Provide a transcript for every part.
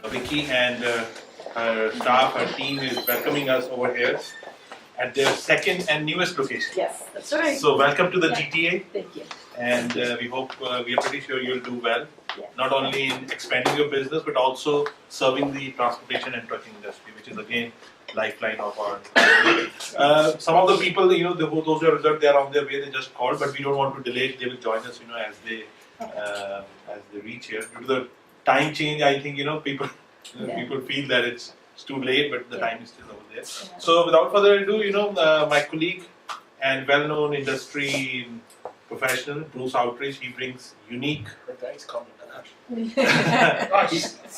Vickie and her staff, her team is welcoming us over here at their second and newest location. Yes, that's right. So welcome to the GTA. Thank you. And we hope, we are pretty sure you'll do well, Yeah. not only in expanding your business, but also serving the transportation and trucking industry, which is again, lifeline of our. Some of the people, those who are reserved, they are on their way, they just called, but we don't want to delay it. They will join us, as they reach here. Due to the time change, I think, people feel that it's too late, but the time is still over there. Yeah. So without further ado, my colleague and well-known industry professional, Bruce Outridge, he brings unique.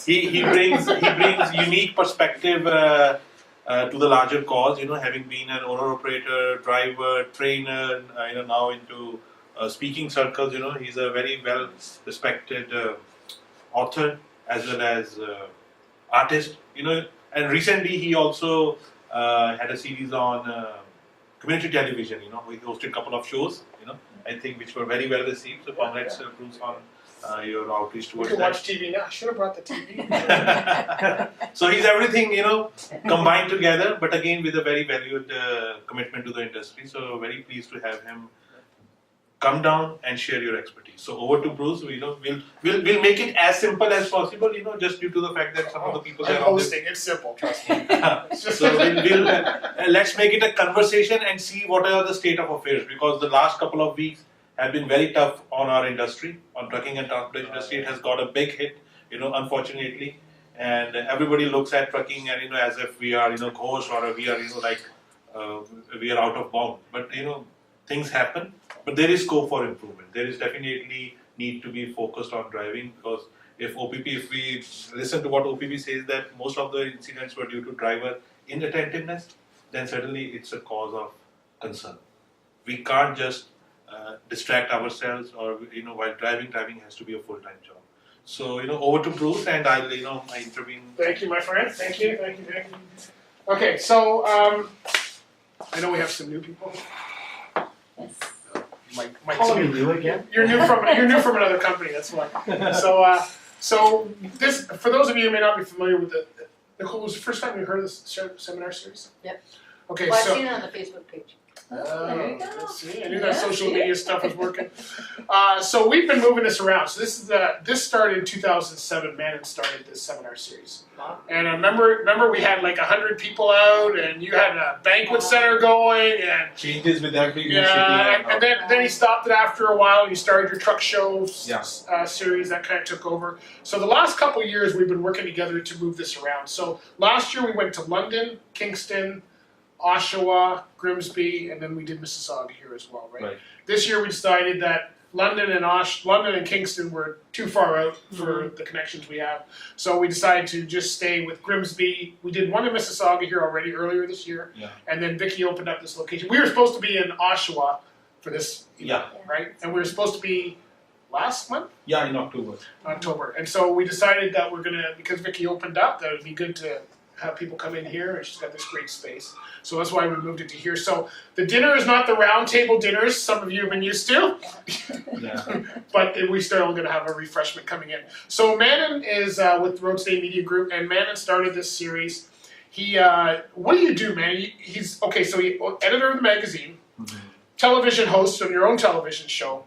he brings unique perspective to the larger cause. Having been an owner-operator, driver, trainer, now into speaking circles. He's a very well-respected author as well as artist. And recently he also had a series on community television. We hosted a couple of shows. I think which were very well received. So congrats, Bruce, on your outreach towards that. You can watch TV now. I should have brought the TV. So he's everything, combined together, but again with a very valued commitment to the industry. So very pleased to have him come down and share your expertise. So over to Bruce. We'll make it as simple as possible. Just due to the fact that some of the people I'm hosting. It's simple, trust me. So let's make it a conversation and see what are the state of affairs, because the last couple of weeks have been very tough on our industry, on trucking and transportation industry. It has got a big hit, unfortunately, and everybody looks at trucking and as if we are ghosts or we are we are out of bound. But things happen, but there is scope for improvement. There is definitely need to be focused on driving, because if we listen to what OPP says that most of the incidents were due to driver inattentiveness, then certainly it's a cause of concern. We can't just distract ourselves or while driving. Driving has to be a full-time job. So over to Bruce, and I'll I intervene. Thank you, my friend. Thank you. Okay, so I know we have some new people. Yes. Mike's new again? You're new from another company. That's why. So this, for those of you who may not be familiar with Nicole, was the first time you heard of this seminar series? Yep. Okay, Well, so. I've seen it on the Facebook page. There you go. See, I knew that social media stuff was working. So we've been moving this around. So this started in 2007. Manon started this seminar series, and I remember we had like 100 people out, and you had a banquet center going, and changes with every and then he stopped it after a while. And you started your truck show series that kind of took over. So the last couple of years we've been working together to move this around. So last year we went to London, Kingston, Oshawa, Grimsby, and then we did Mississauga here as well, right? This year we decided that London and Kingston were too far out for the connections we have. So we decided to just stay with Grimsby. We did one in Mississauga here already earlier this year. Yeah. And then Vickie opened up this location. We were supposed to be in Oshawa for this event, right? And we were supposed to be last month? Yeah, in October. And so we decided that we're gonna, because Vickie opened up, that it would be good to have people come in here, and she's got this great space. So that's why we moved it to here. So the dinner is not the round table dinners some of you have been used to, but we still going to have a refreshment coming in. So Manon is with Road Stay Media Group, and Manon started this series. He, what do you do, man? He's okay. So he editor of the magazine, television host on your own television show,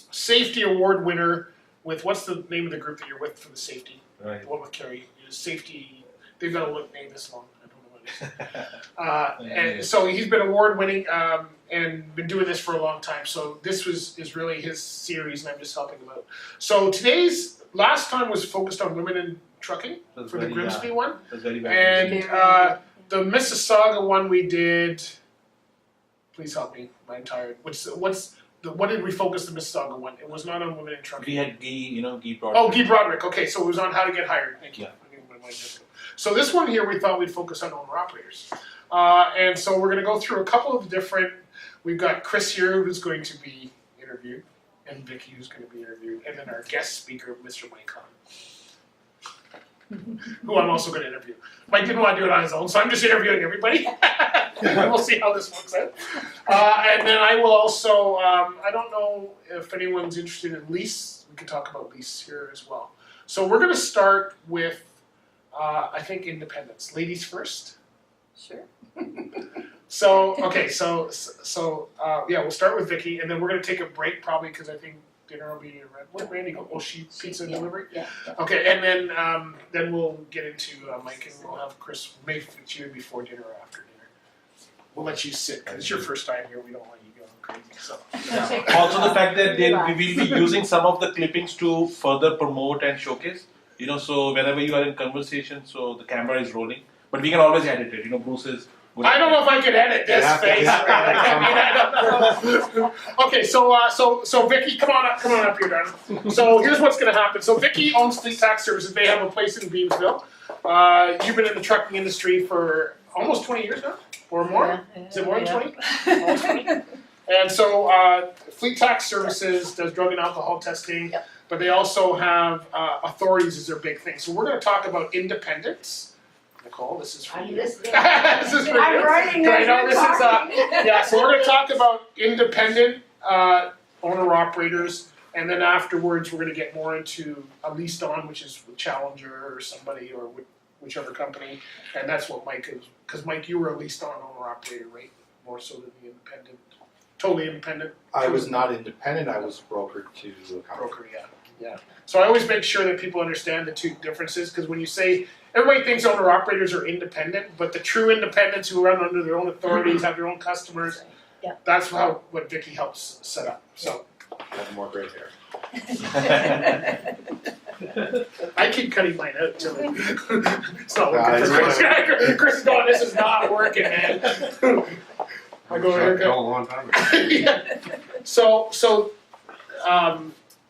safety award winner with, what's the name of the group that you're with for the safety? Right. The one with Carrie, safety. They've got a name this long. And so he's been award-winning and been doing this for a long time. So this is really his series, and I'm just helping him out. So today's last time was focused on women in trucking for the Grimsby one, and the Mississauga one we did. Please help me. I'm tired. What did we focus the Mississauga one? It was not on women in trucking. We had Guy Broderick. Oh, Guy Broderick. Okay, so it was on how to get hired. Thank you. Yeah. So this one here, we thought we'd focus on owner-operators. And so we're going to go through a couple of different, we've got Chris here who's going to be interviewed, and Vickie who's going to be interviewed, and then our guest speaker, Mr. Mike Hahn, who I'm also going to interview. Mike didn't want to do it on his own, so I'm just interviewing everybody. We'll see how this works out. And then I will also, I don't know if anyone's interested in lease. We can talk about lease here as well. So we're going to start with I think independence. Ladies first. Sure. So okay, so yeah, we'll start with Vickie, and then we're gonna take a break probably because I think dinner will be. Where'd Randy go? Oh, she pizza delivery. Yeah. Okay, and then we'll get into Mike, and we'll have Chris maybe fit you in before dinner or after dinner. We'll let you sit because it's your first time here. We don't want you going crazy. So Yeah. Also, the fact that we will be using some of the clippings to further promote and showcase. So whenever you are in conversation, so the camera is rolling, but we can always edit it. Bruce is. I don't know if I can edit this face. I don't know. Okay, so Vickie, come on up here, darling. So here's what's going to happen. So Vickie owns Fleet Tax Services. They have a place in Beamsville. You've been in the trucking industry for almost 20 years now, or more. Is it more than 20? Almost 20. And so Fleet Tax Services does drug and alcohol testing, but they also have authorities as their big thing. So we're going to talk about independence. Nicole, this is for you. This is for I'm you. writing this. I know this is yeah. So we're going to talk about independent owner-operators, and then afterwards we're going to get more into a leased on, which is with Challenger or somebody or whichever company, and that's what Mike is. Because Mike, you were a leased on owner-operator, right? More so than the independent, totally independent. I was not independent. I was brokered to a company. Broker, yeah. So I always make sure that people understand the two differences, because when you say, everybody thinks owner-operators are independent, but the true independents who run under their own authorities, have their own customers, that's what Vickie helps set up. So I have more gray hair. I keep cutting mine out till it's not working for Chris. Chris is going, this is not working, man. I go over here. A long time ago. Yeah. So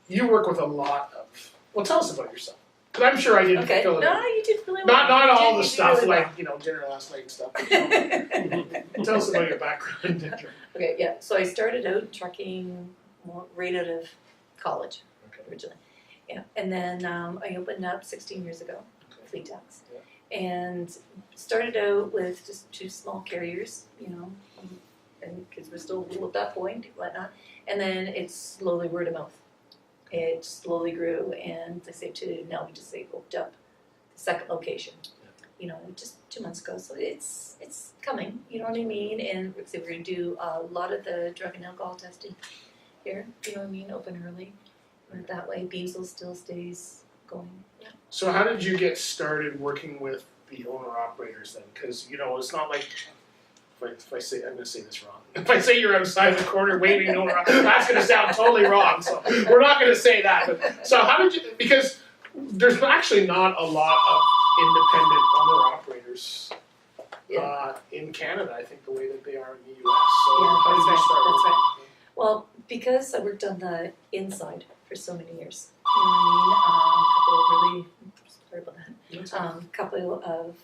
you work with a lot of. Well, tell us about yourself. Because I'm sure I didn't fill it. No, you did really well. Not all the did stuff really like dinner last night and stuff. Tell us about your background. Okay, yeah. So I started out trucking right out of college originally. Yeah, and then I opened up 16 years ago, Fleet Tax, and started out with just 2 small carriers, and kids were still little at that point, whatnot. And then it's slowly word of mouth. It slowly grew, and I say now we just opened up the second location, just 2 months ago. So it's coming, you know what I mean? And we're going to do a lot of the drug and alcohol testing here, you know what I mean? Open early, and that way Beamsville still stays going. Yeah. So how did you get started working with the owner-operators then? Because, it's not like, if I say, I'm going to say this wrong. If I say you're outside the corner waving owner, that's going to sound totally wrong. So we're not going to say that. But, so how did you, because there's actually not a lot of independent owner-operators in Canada, I think, the way that they are in the U.S. So how did you start That's working? right. Well, because I worked on the inside for so many years, you know what I mean? Sorry about that. Couple of,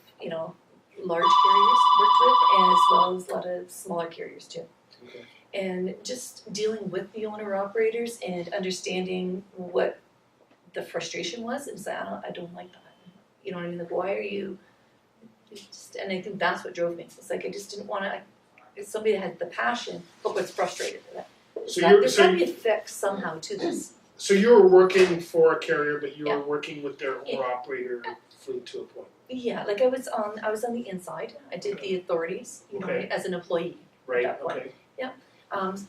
large carriers worked with, and as well as a lot of smaller carriers too. Okay. And just dealing with the owner-operators and understanding what the frustration was, and say, I don't like that. You know what I mean? Like, why are you? And I think that's what drove me. It's like I just didn't want to. If somebody that had the passion, but was frustrated with it. So There's got to be a fix somehow to this. So you were working for a carrier, but you were working with their owner-operator fleet to a point. Yeah, like I was on the inside. I did the authorities, as an employee. Right. That point. Okay.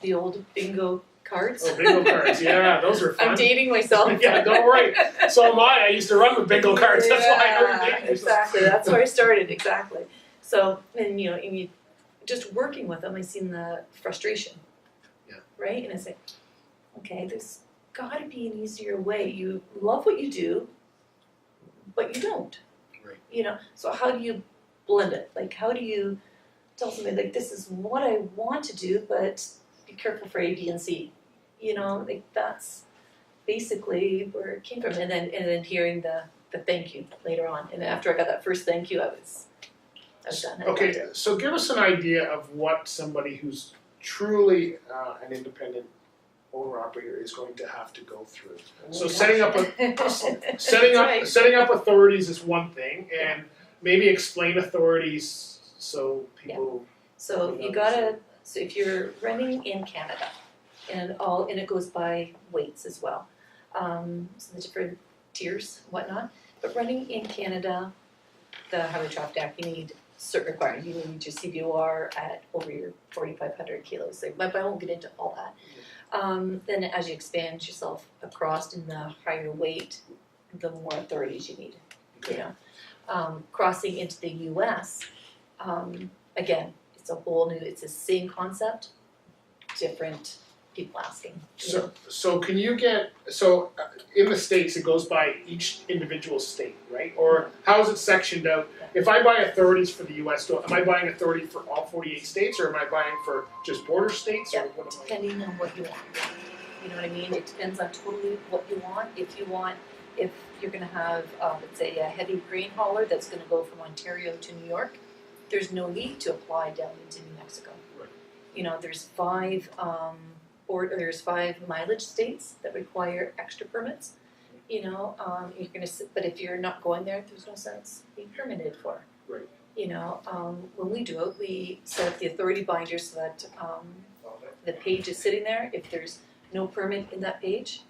The old bingo cards. Oh, bingo cards. Yeah, those are fun. I'm dating myself. Yeah, don't worry. So am I. I used to run with bingo cards. That's why I heard dating. Exactly. That's where I started. Exactly. So, and you just working with them, I seen the frustration. Yeah. Right, and I say, okay, there's got to be an easier way. You love what you do, but you don't. Right. So how do you blend it? Like, how do you tell somebody, like, this is what I want to do, but be careful for A, B, and C. Like that's basically where it came from. And then hearing the thank you later on. And after I got that first thank you, I was done. Okay, so give us an idea of what somebody who's truly an independent owner-operator is going to have to go through. So setting up authorities is one thing, and maybe explain authorities so people. So so if you're running in Canada, and it goes by weights as well, so the different tiers, whatnot. But running in Canada, the Highway Traffic Act, you need certain requirements. You need your CVOR at over your 4,500 kilos. So, but I won't get into all that. Then as you expand yourself across in the higher weight, the more authorities you need. You know, crossing into the U.S. Again, it's it's the same concept, different people asking. So can you get, in the States, it goes by each individual state, right? Or how is it sectioned out? If I buy authorities for the US, am I buying authority for all 48 states, or am I buying for just border states, or what am I? Depending on what you want. You know what I mean? It depends on totally what you want. If you're gonna have, let's say, a heavy grain hauler that's gonna go from Ontario to New York, there's no need to apply down into New Mexico. Right. You know, there's five mileage states that require extra permits. You know, you're gonna, but if you're not going there, there's no sense being permitted for. Right. You know, when we do it, we set up the authority binder so that the page is sitting there. If there's no permit in that page,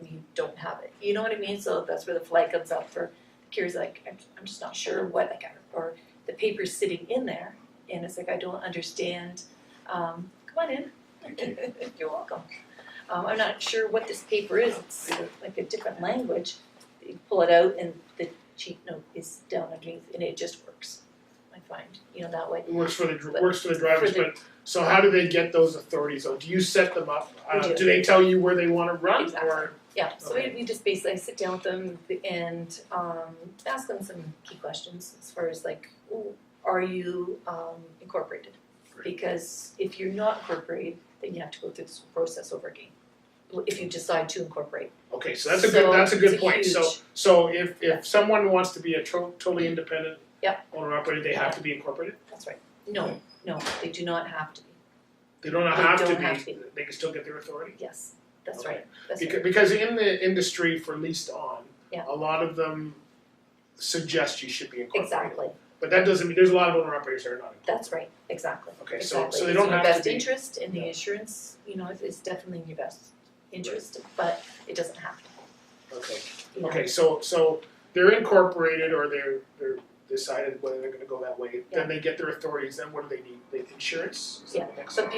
you don't have it. You know what I mean? So that's where the flag comes up for the curious, like, I'm just not sure what, like, or the paper's sitting in there, and it's like, I don't understand. Come on in. You're welcome. I'm not sure what this paper is. It's like a different language. You pull it out, and the cheat note is down underneath, and it just works. I find, you know, that way. It works for the drivers, but so how do they get those authorities? So do you set them up? Do they tell you where they want to run? Exactly. Or? Yeah, so we just basically sit down with them and ask them some key questions as far as like, are you incorporated? Right. Because if you're not incorporated, then you have to go through this process over again. If you decide to incorporate. Okay, so that's a good it's point. huge. So if someone wants to be a totally independent Yep. owner operator, they have to be incorporated? That's right. No, they do not have to be. They don't They have don't to have be. to be. They can still get their authority? Yes, that's Okay. right. That's Because, right. because in the industry for leased on, Yeah. a lot of them suggest you should be incorporated. Exactly. But that doesn't mean, there's a lot of owner operators that are not incorporated. That's right. Exactly. Okay, so Exactly. they don't It's have in to your best be. interest, and the Yeah. insurance, you know, it's definitely in your best interest, but it doesn't have to. Okay, You know? okay, so they're incorporated or they're decided whether they're gonna go that way, Yeah. then they get their authorities, then what do they need? Insurance? Is that Yeah, the next but step?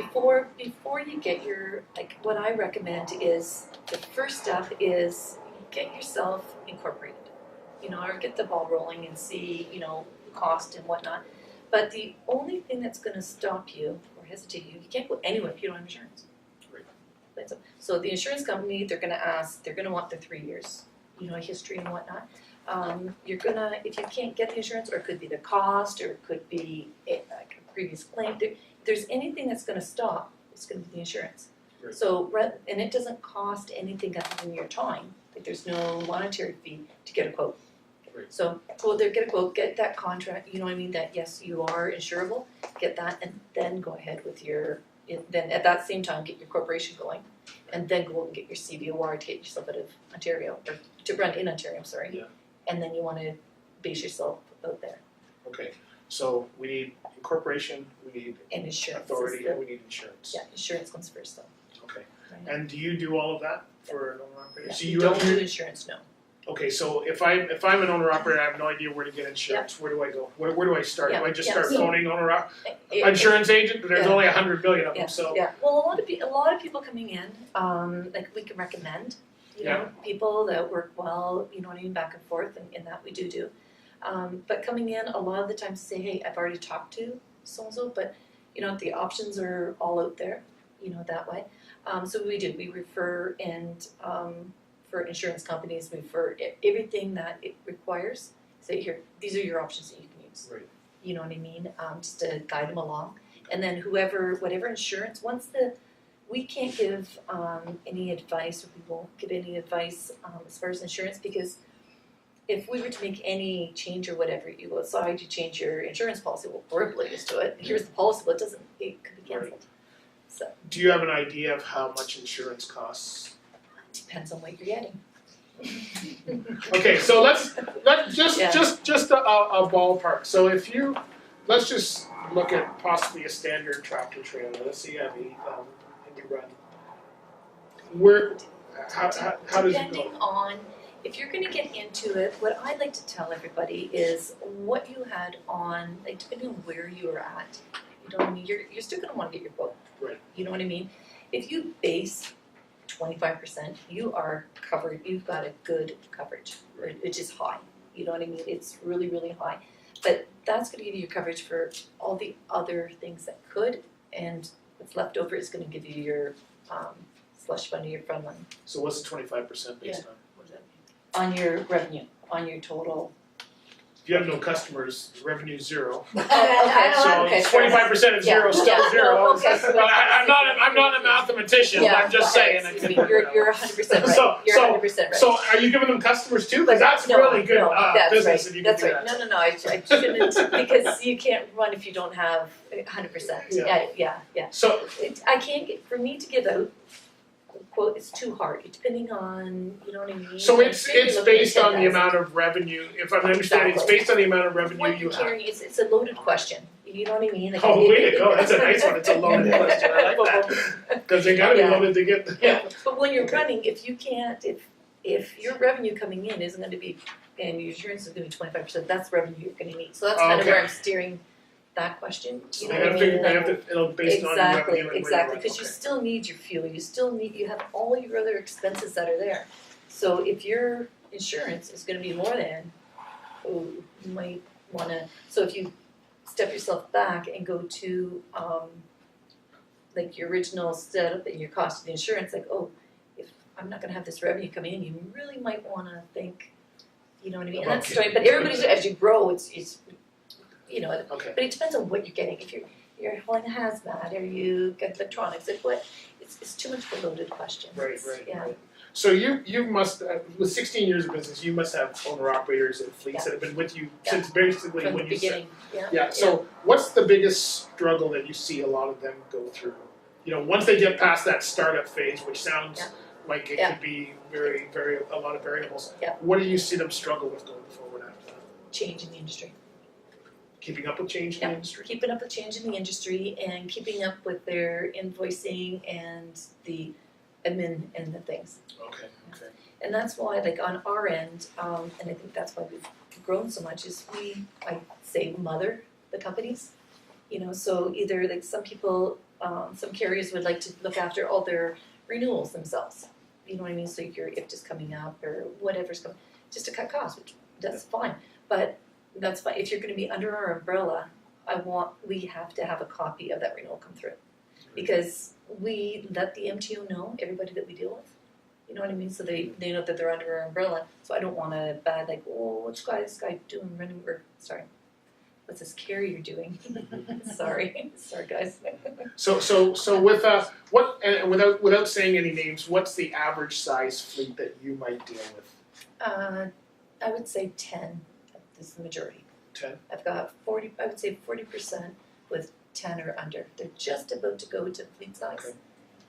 before you get your, like, what I recommend is, the first step is get yourself incorporated. You know, or get the ball rolling and see, you know, the cost and whatnot. But the only thing that's gonna stop you or hesitate you can't go anywhere if you don't have insurance. Right. So the insurance company, they're gonna want the 3 years, you know, history and whatnot. If you can't get the insurance, or it could be the cost, or it could be like a previous claim, if there's anything that's gonna stop, it's gonna be the insurance. Right. So, and it doesn't cost anything other than your time, like there's no monetary fee to get a quote. Right. So go there, get a quote, get that contract, you know what I mean, that yes, you are insurable, get that, and then go ahead with then at that same time, get your corporation going, and then go and get your CVOR to get yourself out of Ontario, or to run in Ontario, I'm sorry. Yeah. And then you wanna base yourself out there, Okay, so we need incorporation, we need and insurance is authority, the, and we need insurance. yeah, insurance comes first though, Okay, right? and do you do all of that for an owner operator? Yeah, So you don't do you, insurance, no. okay, so if I'm an owner operator, I have no idea where to get insurance, where do I go? Where do I start? Do I just start so- phoning It- insurance agent? There's Yeah. only 100 million of them, Yeah, so. yeah. Well, a lot of people coming in, like we can recommend, you know, people that work well, you know what I mean, back and forth, and that we do. But coming in, a lot of the times say, hey, I've already talked to so-and-so, but, you know, the options are all out there, you know, that way. So we refer, and for insurance companies, we refer everything that it requires, say, here, these are your options that you can use. Right. You know what I mean, just to guide them along. And then whatever insurance, we can't give any advice, or we won't give any advice as far as insurance, because if we were to make any change or whatever, you go outside, you change your insurance policy, well, we're oblivious to it, here's the policy, but it could be cancelled. So, Do you have an idea of how much insurance costs? it depends on what you're getting. Okay, so let's just Yeah. just a ballpark. So let's just look at possibly a standard tractor trailer. Let's say you have 80,000 and you run. How does it Depending go? on if you're gonna get into it, what I like to tell everybody is what you had on, like depending on where you are at, you know what I mean, you're still gonna wanna get your quote. Right. You know what I mean? If you base 25%, you are covered, you've got a good coverage, which is high. You know what I mean? It's really, really high. But that's gonna give you your coverage for all the other things that could, and what's left over is gonna give you your slush fund or your fund money. So what's the 25% based on? What does that mean? On your revenue, on your total. If you have no customers, revenue zero. Oh, okay. So 25% of zero is still Yeah, zero. no, okay. I'm not a mathematician. Yeah, I'm just okay, saying. excuse me, you're 100% right. So- You're 100% right. So are you giving them customers too? Because that's No, really good that's business right. if you can That's do right. that. No, I shouldn't, because you can't run if you don't have 100%. Yeah. Yeah. So I can't get, for me to give out quote, it's too hard, depending on, you know what I mean? So Like, it's say you're looking based at on the 10,000. amount of revenue, if I'm understanding, it's Exactly. based on the amount of revenue What you you're have. carrying, it's a loaded question, you know what I mean? Like, Oh, way to go, that's a nice one, it's a loaded Yeah. question, I like that. Cause they gotta be Yeah. loaded to get. Yeah, but when you're Okay. running, if you can't, if your revenue coming in isn't gonna be, and your insurance is gonna be 25%, that's revenue you're gonna need. So that's kind of Okay. where I'm steering that question, So you they know what I mean? have to, it'll based on your revenue and where you're Exactly, at. because you Okay. still need your fuel, you have all your other expenses that are there. So if your insurance is gonna be more than, you might wanna, so if you step yourself back and go to, like your original setup and your cost of the insurance, like, if I'm not gonna have this revenue coming in, you really might wanna think, you know what I mean? And About that's starting, but everybody's, as you grow, it's, you know, Okay. but it depends on what you're getting. If you're hauling a hazmat or you get electronics, it's too much of a loaded question. Right, It's- right, yeah. right. So you must, with 16 years of business, you must have owner operators and fleets that have been with you Yeah. since basically From when the you said. beginning, Yeah, so what's the biggest struggle that you see a lot of them go through? You know, once they get past that startup phase, which sounds Yeah. like it Yeah. could be very, very, a lot of variables. Yeah. What do you see them struggle with going forward after that? Change in the industry. Keeping up with change in Yeah. the industry? Keeping up with change in the industry and keeping up with their invoicing and the admin and the things. Okay, okay. And that's why, like on our end, and I think that's why we've grown so much, is I say mother the companies. You know, so either like some people, some carriers would like to look after all their renewals themselves. You know what I mean? So your if just coming up or whatever's coming, just to cut costs, which that's fine. But that's fine. If you're gonna be under our umbrella, we have to have a copy of that renewal come through. Because we let the MTO know, everybody that we deal with. You know what I mean? So they know that they're under our umbrella. So I don't want a bad like, what's this guy doing running what's this carrier doing? Sorry guys. So with what and without saying any names, what's the average size fleet that you might deal with? I would say 10 is the majority. 10? I've got 40, I would say 40% with 10 or under. They're just about to go to fleet size. Okay.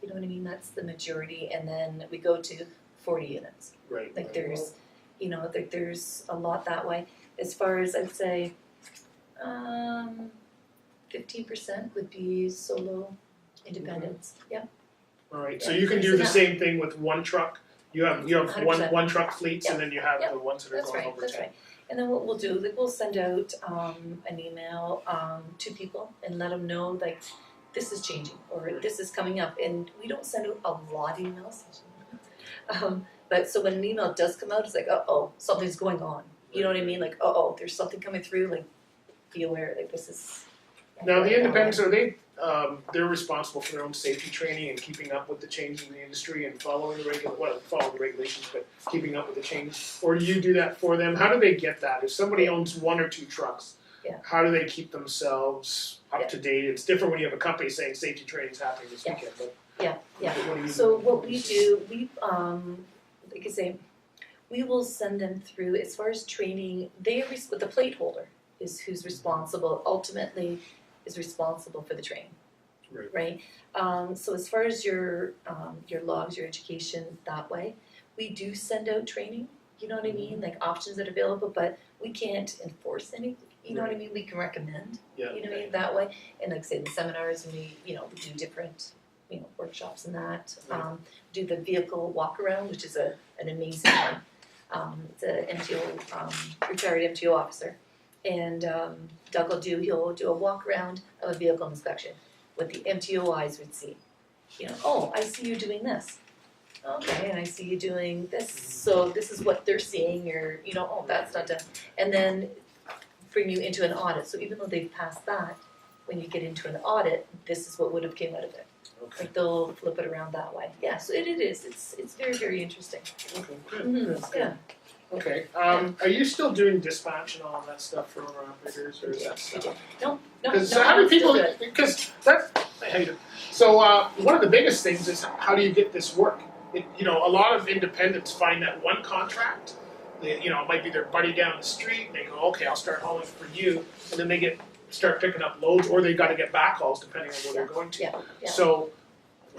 You know what I mean? That's the majority, and then we go to 40 units. Right. Like right. there's, you know, there's a lot that way. As far as I'd say, 15% would be solo independents. Yeah. All right. So Yeah, you can do so the that- same thing with one truck. You have 100%. one truck fleets, and Yeah. then you have Yeah. the ones that are That's going right, over that's 10. right. And then what we'll do, like we'll send out an email to people and let them know like this is changing or this is coming up. And we don't send out a lot of emails. But so when an email does come out, it's like, something's going on. You know what I mean? Like, there's something coming through. Like, be aware. Like this is. Now the independents are they're responsible for their own safety training and keeping up with the changes in the industry and following the regulations, but keeping up with the changes. Or do you do that for them? How do they get that? If somebody owns one or two trucks, how do they keep themselves up to date? It's different when you have a company saying safety training's happening this weekend, but Yeah. what do you So do? what we do, like I say, we will send them through as far as training. The plate holder is who's responsible. Ultimately, is responsible for the training. Right. So as far as your logs, your education that way, we do send out training. You know what I mean? Like options that are available, but we can't enforce any. You know what I mean? We can recommend. Yeah. You know what I mean? That way, and like I say, the seminars, and we do different workshops and that. Right. Do the vehicle walk around, which is an amazing one. It's a MTO, retired MTO officer. And Doug he'll do a walk around of a vehicle inspection, what the MTO eyes would see. You know, oh, I see you doing this. Okay, and I see you doing this, so this is what they're seeing, or, you know, oh, that's not done. And then bring you into an audit, so even though they've passed that, when you get into an audit, this is what would have came out of it. Okay. Like they'll flip it around that way. Yeah, so it is, it's very, very interesting. Okay, good. Mhm, yeah. Okay, are you still doing dispatch and all of that stuff for operators, or is that stuff? No, Because no, how do I'm still people, good. because that's, I hate it. So one of the biggest things is how do you get this work? You know, a lot of independents find that one contract, you know, it might be their buddy down the street, and they go, okay, I'll start hauling for you, and then they start picking up loads, or they gotta get backhauls depending on where they're going to. Yeah. So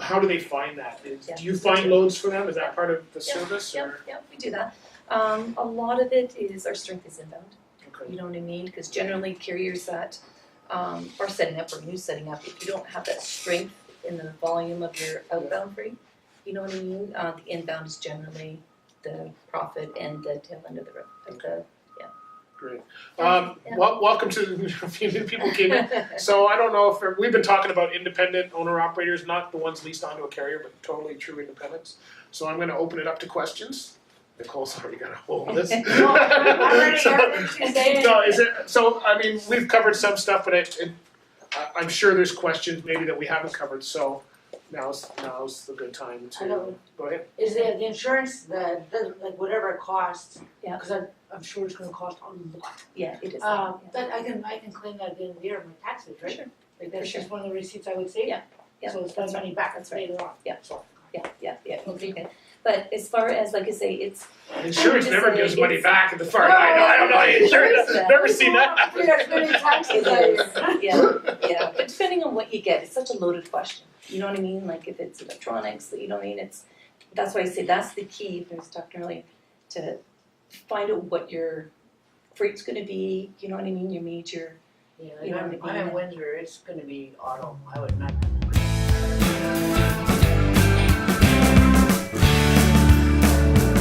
how do they find that? Yeah, Do you find loads for them? Is that part of the service, Yeah, or? yeah, we do that. A lot of it is our strength is inbound. Okay. You know what I mean? Because generally carriers that are setting up or new setting up, if you don't have that strength in the volume of your outbound freight, you know what I mean? The inbound is generally the profit and the tail end of the road. Of the, Great. Yeah. Welcome to a few new people came in. So I don't know if we've been talking about independent owner operators, not the ones leased onto a carrier, but totally true independents. So I'm going to open it up to questions. Nicole's already got a hold of this. No, is it? So I mean, we've covered some stuff, but I'm sure there's questions maybe that we haven't covered. So now's the good time I to know. go ahead. Is the insurance, the like whatever it costs? Yeah. Because I'm sure it's gonna cost a lot. yeah, it is. That I can claim that at the end of the year of my taxes, right? Sure. Like that's For just one of the receipts I would save. Yeah. Yeah, So it's my that's money back That's right. later on. Yeah. So, Yeah, okay. But as far as, like I say, it's, Insurance just never say gives money it's- back at the far. I don't know. Insurance, Yeah. never seen that happen. You're not spending taxes out here. yeah, but depending on what you get, it's such a loaded question. You know what I mean? Like if it's electronics, you know what I mean? That's why I say that's the key, I was talking earlier, to find out what your freight's gonna be, you know what I mean? Your major, Yeah, You know like what I I'm mean? in Windsor, it's gonna be auto, I would not.